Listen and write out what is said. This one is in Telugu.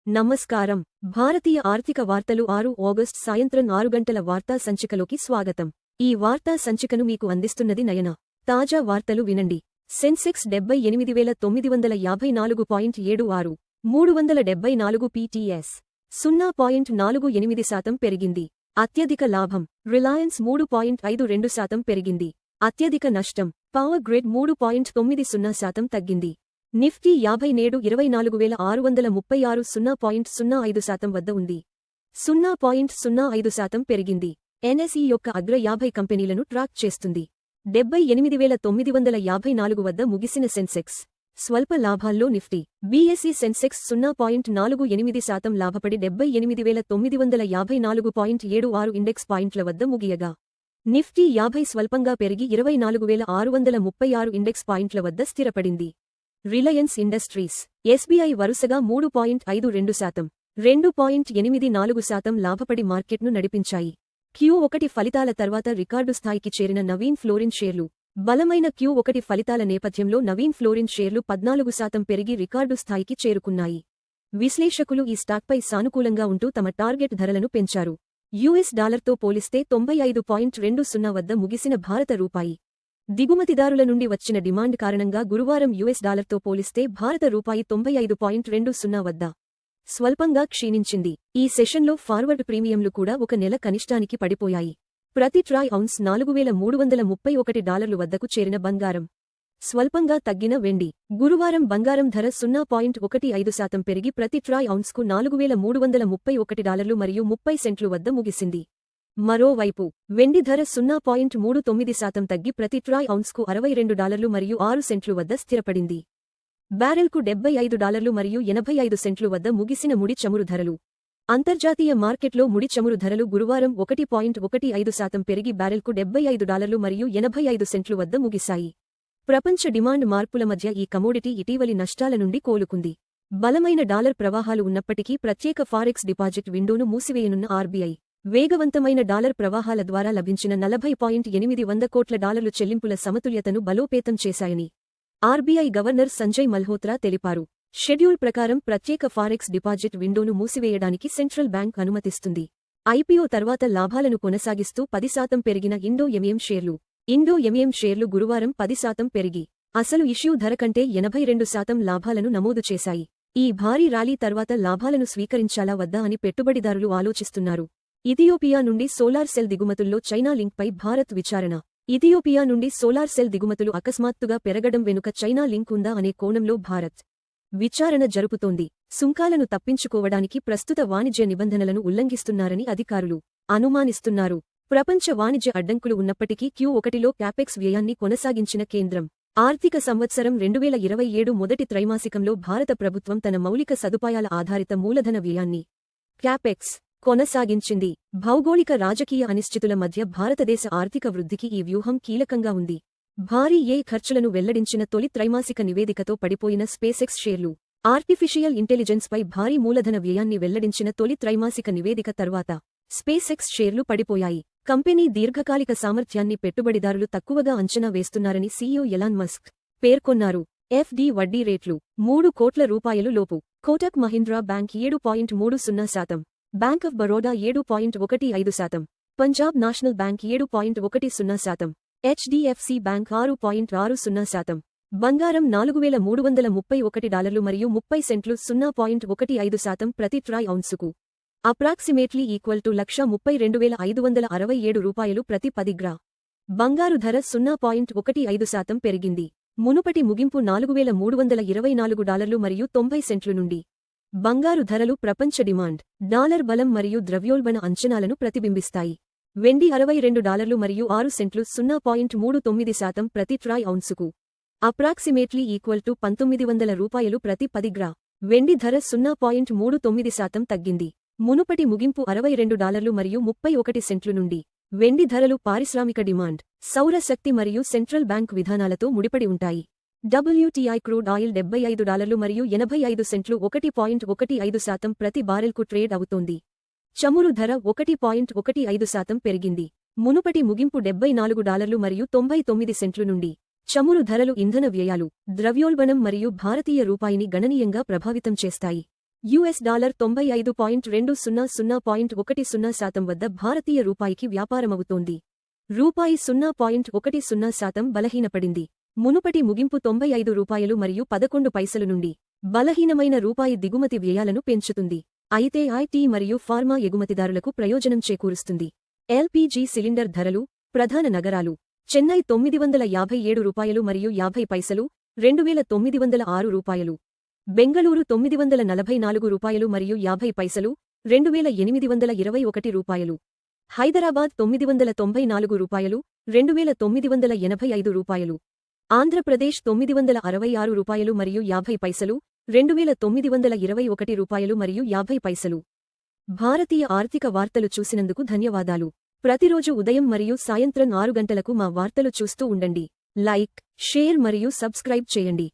నమస్కారం. భారతీయ ఆర్థిక వార్తలు 6 ఆగస్టు సాయంత్రం 6 గంటల వార్తా సంచికలోకి స్వాగతం. ఈ వార్తా సంచికను మీకు అందిస్తున్నది నయన. తాజా వార్తలు వినండి. సెన్సెక్స్ 78,854.76, 374 పీటీఎస్, 0.48% పెరిగింది. అత్యధిక లాభం రిలయన్స్ 3.52% పెరిగింది. అత్యధిక నష్టం పవర్ గ్రిడ్ 3.90% తగ్గింది. నిఫ్టీ 50 నేడు 24,636, 0.05% వద్ద ఉంది. 0.05% పెరిగింది. ఎన్ఎస్ఈ యొక్క అగ్ర 50 కంపెనీలను ట్రాక్ చేస్తుంది. 78,954 వద్ద ముగిసిన సెన్సెక్స్ స్వల్ప లాభాల్లో నిఫ్టీ. బీఎస్ఈ సెన్సెక్స్ 0.48% లాభపడి 78,954.76 ఇండెక్స్ పాయింట్ల వద్ద ముగియగా, నిఫ్టీ 50 స్వల్పంగా పెరిగి 24,636 ఇండెక్స్ పాయింట్ల వద్ద స్థిరపడింది. రిలయన్స్ ఇండస్ట్రీస్, ఎస్బీఐ వరుసగా 3.52%, 2.84% లాభపడి మార్కెట్ను నడిపించాయి. Q1 ఫలితాల తర్వాత రికార్డు స్థాయికి చేరిన నవీన్ ఫ్లోరిన్ షేర్లు. బలమైన Q1 ఫలితాల నేపథ్యంలో నవీన్ ఫ్లోరిన్ షేర్లు 14% పెరిగి రికార్డు స్థాయికి చేరుకున్నాయి. విశ్లేషకులు ఈ స్టాక్పై సానుకూలంగా ఉంటూ తమ టార్గెట్ ధరలను పెంచారు. యుఎస్ డాలర్తో పోలిస్తే 95.20 వద్ద ముగిసిన భారత రూపాయి. దిగుమతిదారుల నుండి వచ్చిన డిమాండ్ కారణంగా గురువారం యుఎస్ డాలర్తో పోలిస్తే భారత రూపాయి 95.20 వద్ద స్వల్పంగా క్షీణించింది. ఈ సెషన్లో ఫార్వర్డ్ ప్రీమియంలు కూడా ఒక నెల కనిష్టానికి పడిపోయాయి. ప్రతి ట్రాయ్ ఔన్స్ $4,331 వద్దకు చేరిన బంగారం. స్వల్పంగా తగ్గిన వెండి. గురువారం బంగారం ధర 0.15% పెరిగి ప్రతి ట్రాయ్ ఔన్స్కు $4,331 మరియు 30 సెంట్లు వద్ద ముగిసింది. మరోవైపు వెండి ధర 0.39% తగ్గి ప్రతి ట్రాయ్ ఔన్స్కు $62 మరియు 6 సెంట్లు వద్ద స్థిరపడింది. బ్యారెల్కు $75 మరియు 85 సెంట్లు వద్ద ముగిసిన ముడి చమురు ధరలు. అంతర్జాతీయ మార్కెట్లో ముడి చమురు ధరలు గురువారం 1.15% పెరిగి బ్యారెల్కు $75 మరియు 85 సెంట్లు వద్ద ముగిశాయి. ప్రపంచ డిమాండ్ మార్పుల మధ్య ఈ కమోడిటీ ఇటీవలి నష్టాల నుండి కోలుకుంది. బలమైన డాలర్ ప్రవాహాలు ఉన్నప్పటికీ ప్రత్యేక ఫారెక్స్ డిపాజిట్ విండోను మూసివేయనున్న ఆర్బీఐ. వేగవంతమైన డాలర్ ప్రవాహాల ద్వారా లభించిన $40.8 కోట్ల చెల్లింపుల సమతుల్యతను బలోపేతం చేశాయని ఆర్బీఐ గవర్నర్ సంజయ్ మల్హోత్రా తెలిపారు. షెడ్యూల్ ప్రకారం ప్రత్యేక ఫారెక్స్ డిపాజిట్ విండోను మూసివేయడానికి సెంట్రల్ బ్యాంక్ అనుమతిస్తుంది. ఐపీఓ తర్వాత లాభాలను కొనసాగిస్తూ 10% పెరిగిన ఇండో ఎంఎం షేర్లు. ఇండో ఎంఎం షేర్లు గురువారం 10% పెరిగి అసలు ఇష్యూ ధర కంటే 82% లాభాలను నమోదు చేశాయి. ఈ భారీ ర్యాలీ తర్వాత లాభాలను స్వీకరించాలా వద్దా అని పెట్టుబడిదారులు ఆలోచిస్తున్నారు. ఇథియోపియా నుండి సోలార్ సెల్ దిగుమతుల్లో చైనా లింక్పై భారత్ విచారణ. ఇథియోపియా నుండి సోలార్ సెల్ దిగుమతులు అకస్మాత్తుగా పెరగడం వెనుక చైనా లింక్ ఉందా అనే కోణంలో భారత్ విచారణ జరుపుతోంది. సుంకాలను తప్పించుకోవడానికి ప్రస్తుత వాణిజ్య నిబంధనలను ఉల్లంఘిస్తున్నారని అధికారులు అనుమానిస్తున్నారు. ప్రపంచ వాణిజ్య అడ్డంకులు ఉన్నప్పటికీ Q1లో క్యాపెక్స్ వ్యయాన్ని కొనసాగించిన కేంద్రం. ఆర్థిక సంవత్సరం 2027 మొదటి త్రైమాసికంలో భారత ప్రభుత్వం తన మౌలిక సదుపాయాల ఆధారిత మూలధన వ్యయాన్ని క్యాపెక్స్ కొనసాగించింది. భౌగోళిక రాజకీయ అనిశ్చితుల మధ్య భారతదేశ ఆర్థిక వృద్ధికి ఈ వ్యూహం కీలకంగా ఉంది. భారీ ఖర్చులను వెల్లడించిన తొలి త్రైమాసిక నివేదికతో పడిపోయిన స్పేసెక్స్ షేర్లు. ఆర్టిఫిషియల్ ఇంటెలిజెన్స్పై భారీ మూలధన వ్యయాన్ని వెల్లడించిన తొలి త్రైమాసిక నివేదిక తర్వాత స్పేసెక్స్ షేర్లు పడిపోయాయి. కంపెనీ దీర్ఘకాలిక సామర్థ్యాన్ని పెట్టుబడిదారులు తక్కువగా అంచనా వేస్తున్నారని సీఈఓ ఎలాన్ మస్క్ పేర్కొన్నారు. ఎఫ్డి వడ్డీ రేట్లు $3 కోట్ల లోపు. Kotak Mahindra bank 7.30%, bank of Baroda 7.15%, Punjab national bank 7.10%, HDFC bank 6.60%. బంగారం $4,331 మరియు 30 సెంట్లు 0.15% ప్రతి ట్రాయ్ ఔన్సుకు. అప్రాక్సిమేట్లీ ఈక్వల్ టు $132,567 ప్రతి 10 గ్రా. బంగారు ధర 0.15% పెరిగింది. మునుపటి ముగింపు $4,324 మరియు 90 సెంట్లు నుండి. బంగారు ధరలు ప్రపంచ డిమాండ్, డాలర్ బలం మరియు ద్రవ్యోల్బణ అంచనాలను ప్రతిబింబిస్తాయి. వెండి $62 మరియు 6 సెంట్లు 0.39% ప్రతి ట్రాయ్ ఔన్సుకు. అప్రాక్సిమేట్లీ ఈక్వల్ టు $1,900 ప్రతి 10 గ్రా. వెండి ధర 0.39% తగ్గింది. మునుపటి ముగింపు $62 మరియు 31 సెంట్లు నుండి. వెండి ధరలు పారిశ్రామిక డిమాండ్, సౌర శక్తి మరియు సెంట్రల్ బ్యాంక్ విధానాలతో ముడిపడి ఉంటాయి. WTI క్రూడ్ ఆయిల్ $75 మరియు 85 సెంట్లు 1.15% ప్రతి బారెల్కు ట్రేడ్ అవుతోంది. చమురు ధర 1.15% పెరిగింది. మునుపటి ముగింపు $74 మరియు 99 సెంట్లు నుండి. చమురు ధరలు ఇంధన వ్యయాలు, ద్రవ్యోల్బణం మరియు భారతీయ రూపాయిని గణనీయంగా ప్రభావితం చేస్తాయి. $95.200.10% వద్ద భారతీయ రూపాయికి వ్యాపారమవుతోంది. రూపాయి 0.10% బలహీనపడింది. మునుపటి ముగింపు రూ. 95.11 నుండి బలహీనమైన రూపాయి దిగుమతి వ్యయాలను పెంచుతుంది. అయితే ఐటీ మరియు ఫార్మా ఎగుమతిదారులకు ప్రయోజనం చేకూరుస్తుంది. ఎల్పీజీ సిలిండర్ ధరలు ప్రధాన నగరాలు చెన్నై రూ. 957 మరియు 50 పైసలు, 2906 బెంగళూరు రూ. 944 మరియు 50 పైసలు, 2821 హైదరాబాద్ రూ. 994 2985 ఆంధ్రప్రదేశ్ రూ. 966 మరియు 50 పైసలు, 2921 మరియు 50 పైసలు. భారతీయ ఆర్థిక వార్తలు చూసినందుకు ధన్యవాదాలు. ప్రతిరోజు ఉదయం మరియు సాయంత్రం 6 గంటలకు మా వార్తలు చూస్తూ ఉండండి. లైక్, షేర్ మరియు సబ్స్క్రైబ్ చేయండి.